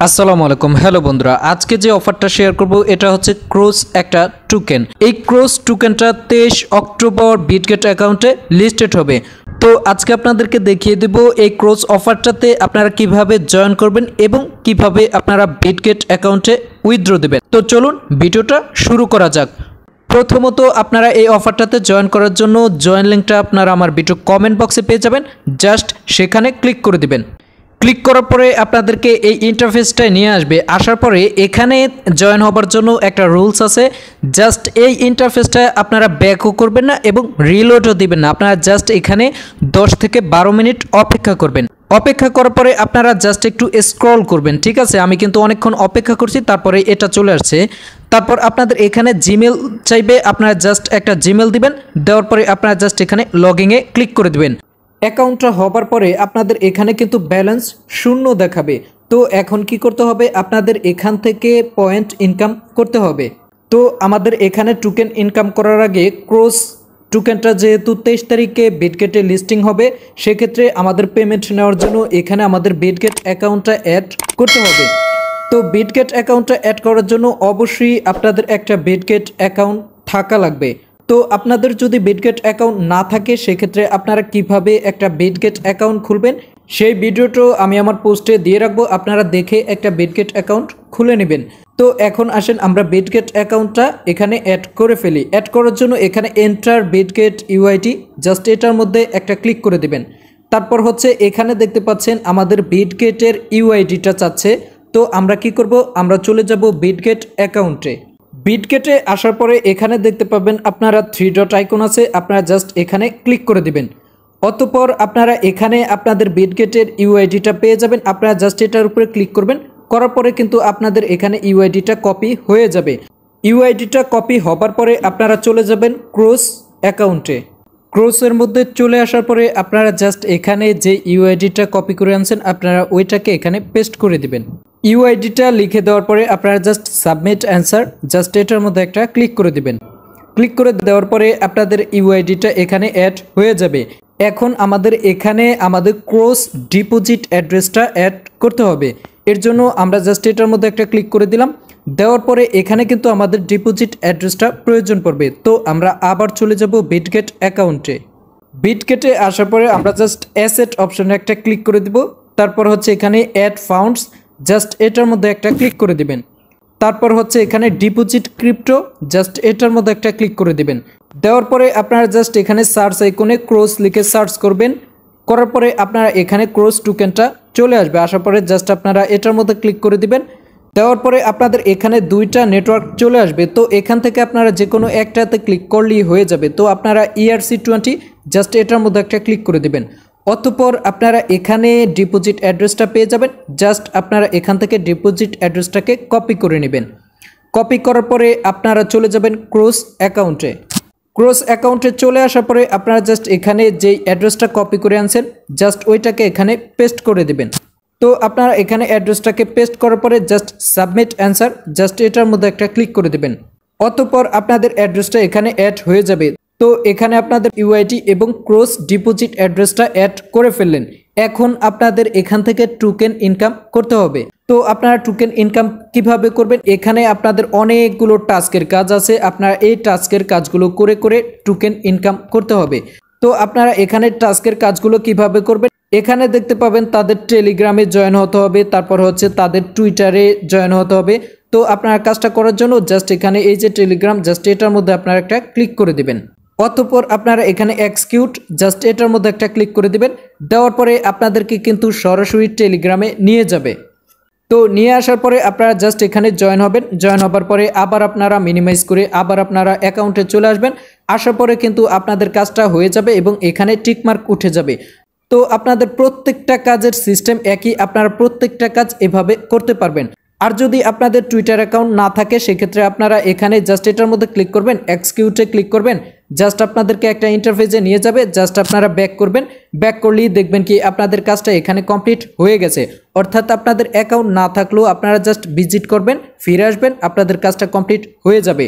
আসসালামু আলাইকুম হ্যালো বন্ধুরা আজকে যে অফারটা শেয়ার করব এটা হচ্ছে ক্রোস একটা টোকেন। এই ক্রোস টোকেনটা 23 অক্টোবর বিটগেট অ্যাকাউন্টে লিস্টেড হবে। তো আজকে আপনাদেরকে দেখিয়ে দেব এই ক্রোস অফারটাতে আপনারা কিভাবে জয়েন করবেন এবং কিভাবে আপনারা বিটগেট অ্যাকাউন্টে উইথড্র দেবেন। তো চলুন ভিডিওটা শুরু করা যাক। প্রথমত আপনারা এই অফারটাতে জয়েন করার জন্য জয়েন লিঙ্কটা আপনারা আমার ভিডিও কমেন্ট বক্সে পেয়ে যাবেন, জাস্ট সেখানে ক্লিক করে দিবেন। ক্লিক করার পরে আপনাদেরকে এই ইন্টারফেসটায় নিয়ে আসবে। আসার পরে এখানে জয়েন হবার জন্য একটা রুলস আছে, জাস্ট এই ইন্টারফেসটা আপনারা ব্যাকও করবেন না এবং রিলোডও দিবেন না। আপনারা জাস্ট এখানে 10 থেকে 12 মিনিট অপেক্ষা করবেন। অপেক্ষা করার পরে আপনারা জাস্ট একটু স্ক্রল করবেন, ঠিক আছে? আমি কিন্তু অনেকক্ষণ অপেক্ষা করছি, তারপরে এটা চলে আসছে। তারপর আপনাদের এখানে জিমেল চাইবে, আপনারা জাস্ট একটা জিমেল দিবেন। দেওয়ার পরে আপনারা জাস্ট এখানে লগইনে ক্লিক করে দিবেন। অ্যাকাউন্টটা হবার পরে আপনাদের এখানে কিন্তু ব্যালেন্স শূন্য দেখাবে। তো এখন কি করতে হবে, আপনাদের এখান থেকে পয়েন্ট ইনকাম করতে হবে। তো আমাদের এখানে টোকেন ইনকাম করার আগে ক্রোস টোকেনটা যেহেতু 23 তারিখে বিটগেটে লিস্টিং হবে, সেক্ষেত্রে আমাদের পেমেন্ট নেওয়ার জন্য এখানে আমাদের বিটগেট অ্যাকাউন্টটা অ্যাড করতে হবে। তো বিটগেট অ্যাকাউন্টটা অ্যাড করার জন্য অবশ্যই আপনাদের একটা বিটগেট অ্যাকাউন্ট থাকা লাগবে। তো আপনাদের যদি বিটগেট অ্যাকাউন্ট না থাকে সেক্ষেত্রে আপনারা কিভাবে একটা বিটগেট অ্যাকাউন্ট খুলবেন সেই ভিডিওটাও আমি আমার পোস্টে দিয়ে রাখবো, আপনারা দেখে একটা বিটগেট অ্যাকাউন্ট খুলে নেবেন। তো এখন আসেন আমরা বিটগেট অ্যাকাউন্টটা এখানে অ্যাড করে ফেলি। অ্যাড করার জন্য এখানে এন্টার বিটগেট ইউআইডি, জাস্ট এটার মধ্যে একটা ক্লিক করে দিবেন। তারপর হচ্ছে এখানে দেখতে পাচ্ছেন আমাদের বিটগেটের ইউআইডিটা চাচ্ছে। তো আমরা কি করব, আমরা চলে যাব বিটগেট অ্যাকাউন্টে। বিটগেটে আসার পরে এখানে দেখতে পাবেন আপনারা 3 ডট আইকন আছে, আপনারা জাস্ট এখানে ক্লিক করে দিবেন। অতঃপর আপনারা এখানে আপনাদের বিটগেটের ইউআইডিটা পেয়ে যাবেন। আপনারা জাস্ট এটার উপরে ক্লিক করবেন, করার পরে কিন্তু আপনাদের এখানে ইউআইডিটা কপি হয়ে যাবে। ইউআইডিটা কপি হবার পরে আপনারা চলে যাবেন ক্রোস অ্যাকাউন্টে। ক্রোসের মধ্যে চলে আসার পরে আপনারা জাস্ট এখানে যে ইউআইডিটা কপি করে আনছেন আপনারা ওইটাকে এখানে পেস্ট করে দিবেন। ইউআইডিটা লিখে দেওয়ার পরে আপনারা জাস্ট সাবমিট অ্যান্সার, জাস্ট এটার মধ্যে একটা ক্লিক করে দিবেন। ক্লিক করে দেওয়ার পরে আপনাদের ইউআইডিটা এখানে অ্যাড হয়ে যাবে। এখন আমাদের এখানে আমাদের ক্রোস ডিপোজিট অ্যাড্রেসটা অ্যাড করতে হবে। এর জন্য আমরা জাস্ট এটার মধ্যে একটা ক্লিক করে দিলাম। দেওয়ার পরে এখানে কিন্তু আমাদের ডিপোজিট অ্যাড্রেসটা প্রয়োজন পড়বে। তো আমরা আবার চলে যাব বিটগেট অ্যাকাউন্টে। বিটগেটে আসার পরে আমরা জাস্ট অ্যাসেট অপশনে একটা ক্লিক করে দিব। তারপর হচ্ছে এখানে অ্যাড ফান্ডস, জাস্ট এটার মধ্যে একটা ক্লিক করে দিবেন। তারপর হচ্ছে এখানে ডিপোজিট ক্রিপ্টো, জাস্ট এটার মধ্যে একটা ক্লিক করে দিবেন। দেওয়ার পরে আপনারা জাস্ট এখানে সার্চ আইকনে ক্রোস লিখে সার্চ করবেন। করার পরে আপনারা এখানে ক্রোস টোকেনটা চলে আসবে। আসার পরে জাস্ট আপনারা এটার মধ্যে ক্লিক করে দিবেন। দেওয়ার পরে আপনাদের এখানে 2টা নেটওয়ার্ক চলে আসবে। তো এখান থেকে আপনারা যে কোনো একটাতে ক্লিক করলেই হয়ে যাবে। তো আপনারা ERC20 জাস্ট এটার মধ্যে একটা ক্লিক করে দিবেন। অতঃপর আপনারা এখানে ডিপোজিট অ্যাড্রেসটা পেয়ে যাবেন, জাস্ট আপনারা এখান থেকে ডিপোজিট অ্যাড্রেসটাকে কপি করে নেবেন। কপি করার পরে আপনারা চলে যাবেন ক্রোস অ্যাকাউন্টে। ক্রোস অ্যাকাউন্টে চলে আসার পরে আপনারা জাস্ট এখানে যেই অ্যাড্রেসটা কপি করে আনছেন জাস্ট ওইটাকে এখানে পেস্ট করে দেবেন। তো আপনারা এখানে অ্যাড্রেসটাকে পেস্ট করার পরে জাস্ট সাবমিট অ্যান্সার, জাস্ট এটার মধ্যে একটা ক্লিক করে দেবেন। অতঃপর আপনাদের অ্যাড্রেসটা এখানে অ্যাড হয়ে যাবে। তো এখানে আপনাদের ইউআইডি এবং ক্রোস ডিপোজিট অ্যাড্রেসটা অ্যাড করে ফেললেন। এখন আপনাদের এখান থেকে টোকেন ইনকাম করতে হবে। তো আপনারা টোকেন ইনকাম কিভাবে করবেন, এখানে আপনাদের অনেকগুলো টাস্কের কাজ আছে। আপনারা এই টাস্কের কাজগুলো করে করে টোকেন ইনকাম করতে হবে। তো আপনারা এখানে টাস্কের কাজগুলো কিভাবে করবেন, এখানে দেখতে পাবেন তাদের টেলিগ্রামে জয়েন হতে হবে, তারপর হচ্ছে তাদের টুইটারে জয়েন হতে হবে। তো আপনারা কাজটা করার জন্য জাস্ট এখানে এই যে টেলিগ্রাম, জাস্ট এটার মধ্যে আপনারা একটা ক্লিক করে দিবেন। অতঃপর আপনারা এখানে এক্সিকিউট, জাস্ট এটার মধ্যে একটা ক্লিক করে দিবেন। দেওয়ার পরে আপনাদেরকে কিন্তু সরাসরি টেলিগ্রামে নিয়ে যাবে। তো নিয়ে আসার পরে আপনারা জাস্ট এখানে জয়েন হবেন। জয়েন হবার পরে আবার আপনারা মিনিমাইজ করে আবার আপনারা অ্যাকাউন্টে চলে আসবেন। আসার পরে কিন্তু আপনাদের কাজটা হয়ে যাবে এবং এখানে টিকমার্ক উঠে যাবে। তো আপনাদের প্রত্যেকটা কাজের সিস্টেম একই, আপনারা প্রত্যেকটা কাজ এভাবে করতে পারবেন। আর যদি আপনাদের টুইটার অ্যাকাউন্ট না থাকে সেক্ষেত্রে আপনারা এখানে জাস্ট এটার মধ্যে ক্লিক করবেন, এক্সিকিউটে ক্লিক করবেন, জাস্ট আপনাদেরকে একটা ইন্টারফেসে নিয়ে যাবে। জাস্ট আপনারা ব্যাক করবেন, ব্যাক করলেই দেখবেন কি আপনাদের কাজটা এখানে কমপ্লিট হয়ে গেছে। অর্থাৎ আপনাদের অ্যাকাউন্ট না থাকলেও আপনারা জাস্ট ভিজিট করবেন, ফিরে আসবেন, আপনাদের কাজটা কমপ্লিট হয়ে যাবে।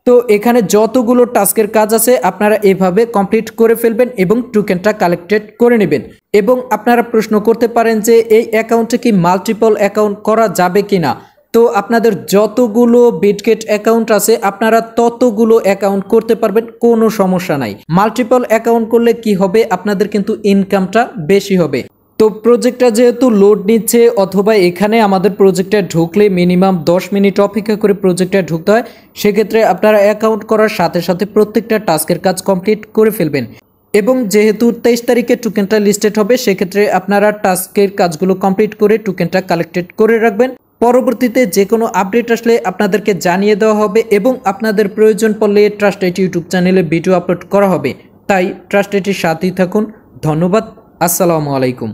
তো এখানে যতগুলো টাস্কের কাজ আছে আপনারা এভাবে কমপ্লিট করে ফেলবেন এবং টোকেনটা কালেক্টেড করে নেবেন। এবং আপনারা প্রশ্ন করতে পারেন যে এই অ্যাকাউন্টে কি মাল্টিপল অ্যাকাউন্ট করা যাবে কিনা। তো আপনাদের যতগুলো বিটগেট অ্যাকাউন্ট আছে আপনারা ততগুলো অ্যাকাউন্ট করতে পারবেন, কোনো সমস্যা নাই। মাল্টিপল অ্যাকাউন্ট করলে কি হবে, আপনাদের কিন্তু ইনকামটা বেশি হবে। তো প্রজেক্টটা যেহেতু লোড নিচ্ছে অথবা এখানে আমাদের প্রজেক্টে ঢুকলে মিনিমাম 10 মিনিট অপেক্ষা করে প্রজেক্টে ঢুকতে হয়, সেক্ষেত্রে আপনারা অ্যাকাউন্ট করার সাথে সাথে প্রত্যেকটা টাস্কের কাজ কমপ্লিট করে ফেলবেন। এবং যেহেতু 23 তারিখে টোকেনটা লিস্টেড হবে, সেক্ষেত্রে আপনারা টাস্কের কাজগুলো কমপ্লিট করে টোকেনটা কালেক্টেড করে রাখবেন। পরবর্তীতে যে কোনো আপডেট আসলে আপনাদেরকে জানিয়ে দেওয়া হবে এবং আপনাদের প্রয়োজন পড়লে ট্রাস্টেড ইউটিউব চ্যানেলে ভিডিও আপলোড করা হবে। তাই ট্রাস্টেডের সাথেই থাকুন। ধন্যবাদ। আসসালামু আলাইকুম।